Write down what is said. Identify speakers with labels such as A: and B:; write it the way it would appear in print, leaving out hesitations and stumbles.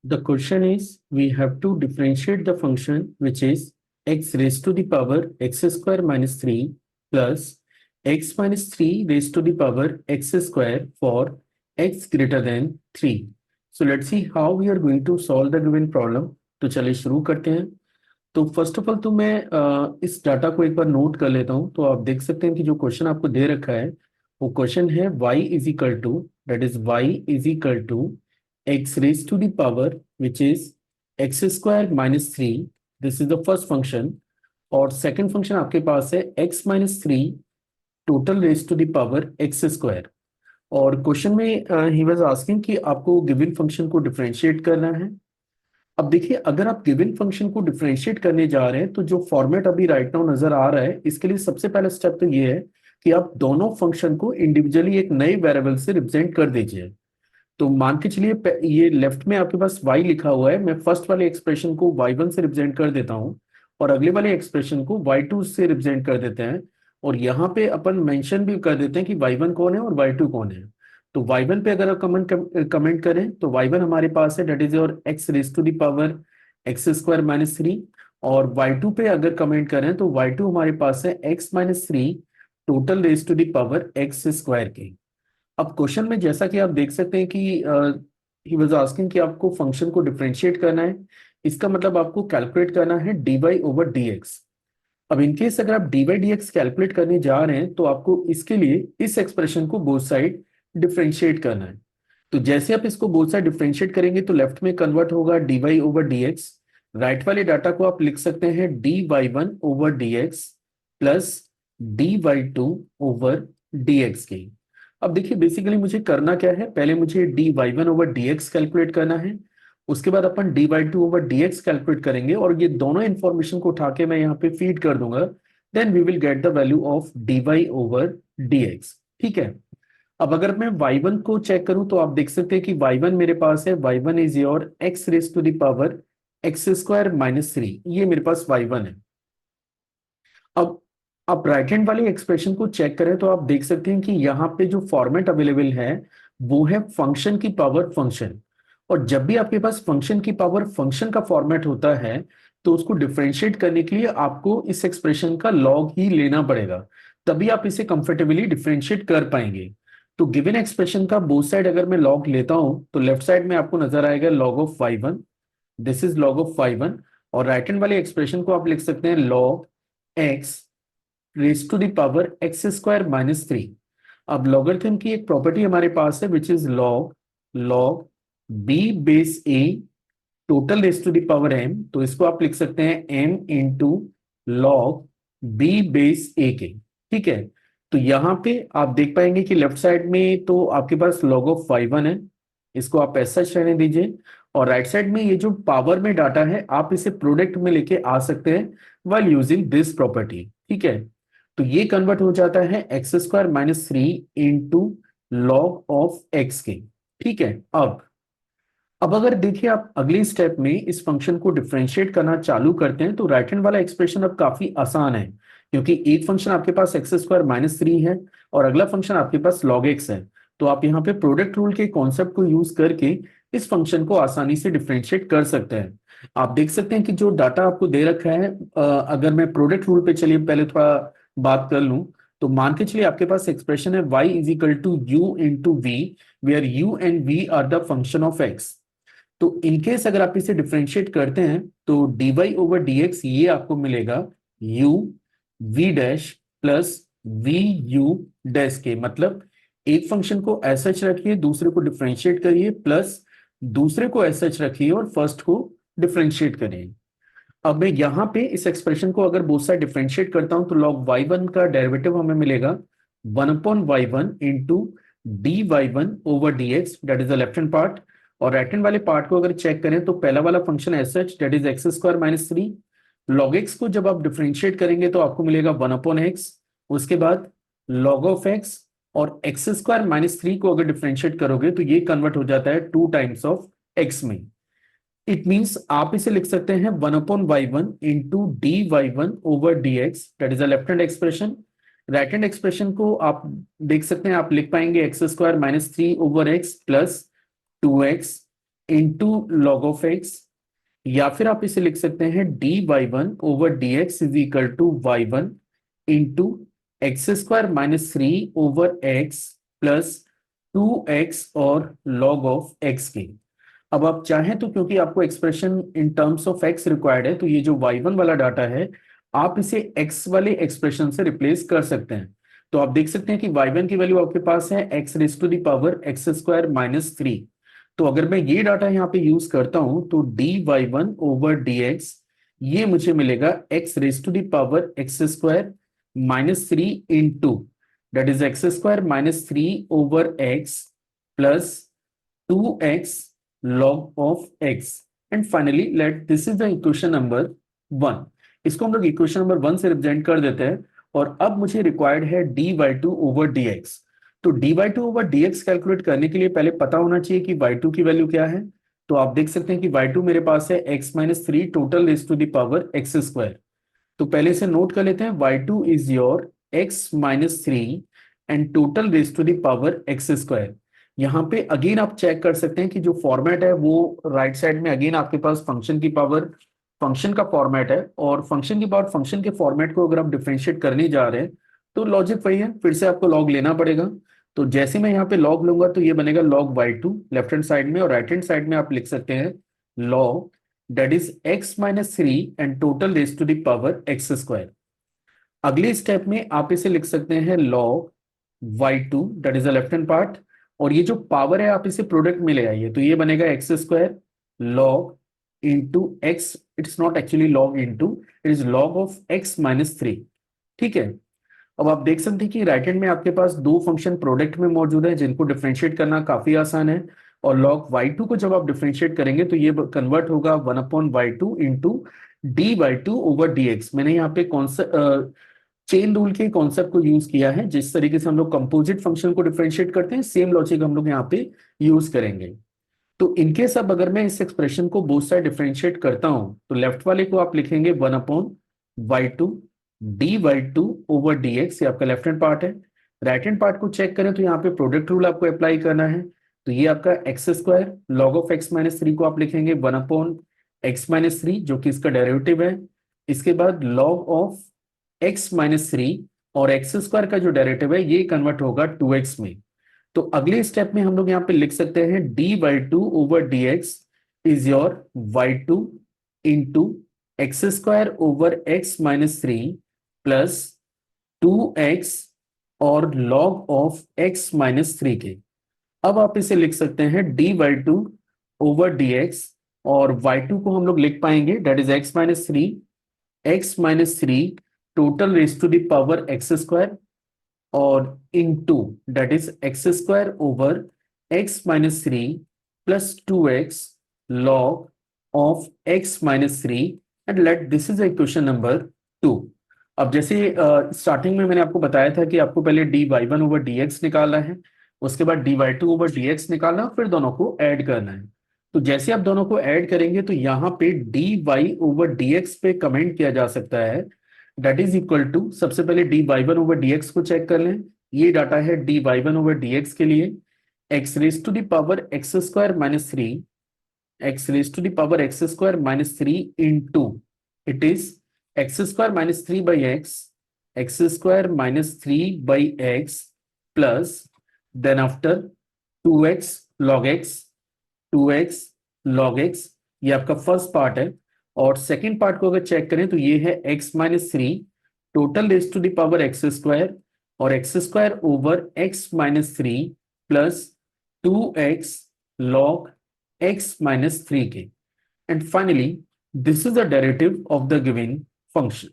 A: The question is, we have to differentiate the function which is x raised to the power x square minus 3 plus x minus 3 raised to the power x square for x greater than 3. So let's see how we are going to solve the given problem. तो चलिए शुरू करते हैं। तो first of all तो मैं इस data को एक बार नोट कर लेता हूं। तो आप देख सकते हैं कि जो क्वेश्चन आपको दे रखा है वो क्वेश्चन है y is equal to that is y is equal to x raise to the power which is x square minus three. This is the first function. और सेकंड फंक्शन आपके पास है x minus three total raise to the power x square. और question में ही was asking कि आपको given function को डिफरेंशिएट करना है। अब देखिए, अगर आप गिवन फंक्शन को डिफरेंशिएट करने जा रहे हैं तो जो फॉर्मेट अभी राइट नाउ नजर आ रहा है, इसके लिए सबसे पहला स्टेप तो ये है कि आप दोनों फंक्शन को इंडिविजुअली एक नए वेरिएबल से रिप्रेजेंट कर दीजिए। तो मान के चलिए ये लेफ्ट में आपके पास y लिखा हुआ है, मैं फर्स्ट वाले एक्सप्रेशन को y1 से रिप्रेजेंट कर देता हूं और अगले वाले एक्सप्रेशन को y2 से रिप्रेजेंट कर देते हैं। और यहाँ पे अपन मेंशन भी कर देते हैं कि y1 कौन है और y2 कौन है। तो y1 पे अगर आप कमेंट करें तो y1 हमारे पास है, that is your x raise to the power x square minus three. और y2 पे अगर कमेंट करें तो y2 हमारे पास है x minus three total raise to the power x square के। अब क्वेश्चन में जैसा कि आप देख सकते हैं कि ही वाज आस्किंग कि आपको फंक्शन को डिफरेंशिएट करना है। इसका मतलब आपको कैलकुलेट करना है dy ओवर dx। अब इनकेस अगर आप dy dx कैलकुलेट करने जा रहे हैं तो आपको इसके लिए इस एक्सप्रेशन को बोथ साइड डिफरेंशिएट करना है। तो जैसे आप इसको बोथ साइड डिफरेंशिएट करेंगे तो लेफ्ट में कन्वर्ट होगा dy ओवर dx। राइट वाले डाटा को आप लिख सकते हैं dy1 over dx plus dy2 over dx के। अब देखिए, बेसिकली मुझे करना क्या है, पहले मुझे dy1 ओवर dx कैलकुलेट करना है, उसके बाद अपन dy2 ओवर dx कैलकुलेट करेंगे और ये दोनों इंफॉर्मेशन को उठा के मैं यहाँ पे फीड कर दूंगा। Then we will get the value of dy over dx। ठीक है। अब अगर मैं y1 को चेक करूं तो आप देख सकते हैं कि y1 मेरे पास है, y1 is your x raise to the power x square minus three. ये मेरे पास y1 है। अब आप राइट हैंड वाले एक्सप्रेशन को चेक करें तो आप देख सकते हैं कि यहाँ पे जो फॉर्मेट अवेलेबल है वो है फंक्शन की पावर फंक्शन। और जब भी आपके पास फंक्शन की पावर फंक्शन का फॉर्मेट होता है तो उसको डिफरेंशिएट करने के लिए आपको इस एक्सप्रेशन का लॉग ही लेना पड़ेगा, तभी आप इसे कंफर्टेबली डिफरेंशिएट कर पाएंगे। तो गिवन एक्सप्रेशन का बोथ साइड अगर मैं लॉग लेता हूं तो लेफ्ट साइड में आपको नजर आएगा log of y1, this is log of y1। और राइट हैंड वाले एक्सप्रेशन को आप लिख सकते हैं log x raise to the power x square minus three. अब लॉगरिथम की एक प्रॉपर्टी हमारे पास है which is log log b base a total raise to the power m. तो इसको आप लिख सकते हैं m into log b base a के। ठीक है। तो यहाँ पे आप देख पाएंगे कि लेफ्ट साइड में तो आपके पास लॉग ऑफ y1 है, इसको आप ऐसा रहने दीजिए। और राइट साइड में ये जो पावर में डाटा है आप इसे प्रोडक्ट में लेके आ सकते हैं while यूजिंग दिस प्रॉपर्टी। ठीक है। तो ये कन्वर्ट हो जाता है x square minus three into log of x के। ठीक है। अब अगर देखिए आप अगले स्टेप में इस फंक्शन को डिफरेंशिएट करना चालू करते हैं तो राइट हैंड वाला एक्सप्रेशन अब काफी आसान है, क्योंकि एक फंक्शन आपके पास एक्स स्क्वायर माइनस थ्री है और अगला फंक्शन आपके पास लॉग एक्स है। तो आप यहाँ पे प्रोडक्ट रूल के कॉन्सेप्ट को यूज करके इस फंक्शन को आसानी से डिफरेंशिएट कर सकते हैं। आप देख सकते हैं कि जो डाटा आपको दे रखा है, अगर मैं प्रोडक्ट रूल पे चलिए पहले थोड़ा बात कर लूं तो मान के चलिए आपके पास एक्सप्रेशन है y is equal to u into v, where u and v are the function of x। तो इनकेस अगर आप इसे डिफरेंशिएट करते हैं तो dy ओवर dx ये आपको मिलेगा u v dash plus v u dash के। मतलब एक फंक्शन को एज सच रखिए, दूसरे को डिफरेंशिएट करिए, प्लस दूसरे को एज सच रखिए और फर्स्ट को डिफरेंशिएट करिए। अब मैं यहाँ पे इस एक्सप्रेशन को अगर बोथ साइड डिफरेंशिएट करता हूं तो log y1 का डेरिवेटिव हमें मिलेगा 1/y1 into d y one over d x, that is the left hand part. और राइट हैंड वाले पार्ट को अगर चेक करें तो पहला वाला function as such that is x square minus three. Log x को जब आप डिफरेंशिएट करेंगे तो आपको मिलेगा 1/x। उसके बाद log ऑफ एक्स और एक्स स्क्वायर माइनस थ्री को अगर डिफरेंशिएट करोगे तो ये कन्वर्ट हो जाता है टू टाइम्स ऑफ एक्स में। इट मीन्स आप इसे लिख सकते हैं 1/y1 into d y one over d x, that is a left hand expression. Right hand expression को आप देख सकते हैं, आप लिख पाएंगे x square minus three over x plus two x into log of x, या फिर आप इसे लिख सकते हैं d y one over d x is equal to Y one into x square minus three over x plus two x और log of x के। अब आप चाहें तो, क्योंकि आपको expression in terms of x required है, तो ये जो y1 वाला डाटा है आप इसे x वाले एक्सप्रेशन से रिप्लेस कर सकते हैं। तो आप देख सकते हैं कि y1 की वैल्यू आपके पास है x raise to the power x square minus three. तो अगर मैं ये डाटा यहाँ पे यूज करता हूं तो d y one over d x, ये मुझे मिलेगा x raise to the power x square minus three into that is x square minus three over x plus two x log of x, and finally let this is the equation number one. इसको हम लोग equation number one से represent कर देते हैं। और अब मुझे रिक्वायर्ड है d y two over d x. तो d y two over d x calculate करने के लिए पहले पता होना चाहिए कि वाई टू की वैल्यू क्या है। तो आप देख सकते हैं कि वाई टू मेरे पास है x minus three total raise to the power x square. तो पहले से नोट कर लेते हैं, y two is your x minus three and total raise to the power x square. यहाँ पे अगेन आप चेक कर सकते हैं कि जो फॉर्मेट है वो राइट साइड में अगेन आपके पास फंक्शन की पावर फंक्शन का फॉर्मेट है, और फंक्शन की पावर फंक्शन के फॉर्मेट को अगर आप डिफरेंशिएट करने जा रहे हैं तो लॉजिक वही है, फिर से आपको लॉग लेना पड़ेगा। तो जैसे मैं यहाँ पे लॉग लूंगा तो ये बनेगा log y two left hand side में, और राइट हैंड साइड में आप लिख सकते हैं log that is x minus three and total raise to the power x square. अगले स्टेप में आप इसे लिख सकते हैं log y two that is the left hand part, और ये जो पावर है आप इसे प्रोडक्ट में ले आइए, तो ये बनेगा x square log into x, it's not actually log into, it is log of x minus three. ठीक है। अब आप देख सकते हैं कि राइट हैंड में आपके पास दो फंक्शन प्रोडक्ट में मौजूद है जिनको डिफरेंशिएट करना काफी आसान है। और लॉग वाई टू को जब आप डिफरेंशिएट करेंगे तो ये कन्वर्ट होगा one upon y two into d y two over d x. मैंने यहाँ पे कौन सा चेन रूल के कॉन्सेप्ट को यूज किया है, जिस तरीके से हम लोग कंपोजिट फंक्शन को डिफरेंशिएट करते हैं सेम लॉजिक हम लोग यहाँ पे यूज करेंगे। तो इनकेस अब अगर मैं इस एक्सप्रेशन को बोथ साइड डिफरेंशिएट करता हूं तो लेफ्ट वाले को आप लिखेंगे one upon y two d y two over d x, ये आपका लेफ्ट हैंड पार्ट है। राइट हैंड पार्ट को चेक करें तो यहाँ पे प्रोडक्ट रूल आपको अप्लाई करना है, तो ये आपका x square log of x minus three को आप लिखेंगे one upon x minus three जो कि इसका डेरिवेटिव है। इसके बाद log of x minus three और एक्स स्क्वायर का जो डेरिवेटिव है ये कन्वर्ट होगा टू एक्स में। तो अगले स्टेप में हम लोग यहाँ पे लिख सकते हैं d y two over d x is your y two into x square over x minus three plus two x और log of x minus three के। अब आप इसे लिख सकते हैं d y two over d x, और y two को हम लोग लिख पाएंगे that is x minus three total raise to the power x square और into that is x square over x minus three plus two x log of x minus three, and let this is equation number two. अब जैसे starting में मैंने आपको बताया था कि आपको पहले d y one over d x निकालना है, उसके बाद d y two over d x निकालना है, फिर दोनों को ऐड करना है। तो जैसे आप दोनों को ऐड करेंगे तो यहाँ पे d y over d x पे कमेंट किया जा सकता है दैट इज इक्वल टू, सबसे पहले d y one over d x को चेक कर लें। ये डाटा है d y one over d x के लिए, x raise to the power x square minus three, x raise to the power x square minus three into it is x square minus three by x square minus three by x plus then after two x log x, two x log x, ये आपका first part है। और second part को अगर check करें तो ये है x minus three total raise to the power x square और x square over x minus three plus two x log x minus three के, and finally this is the derivative of the given function.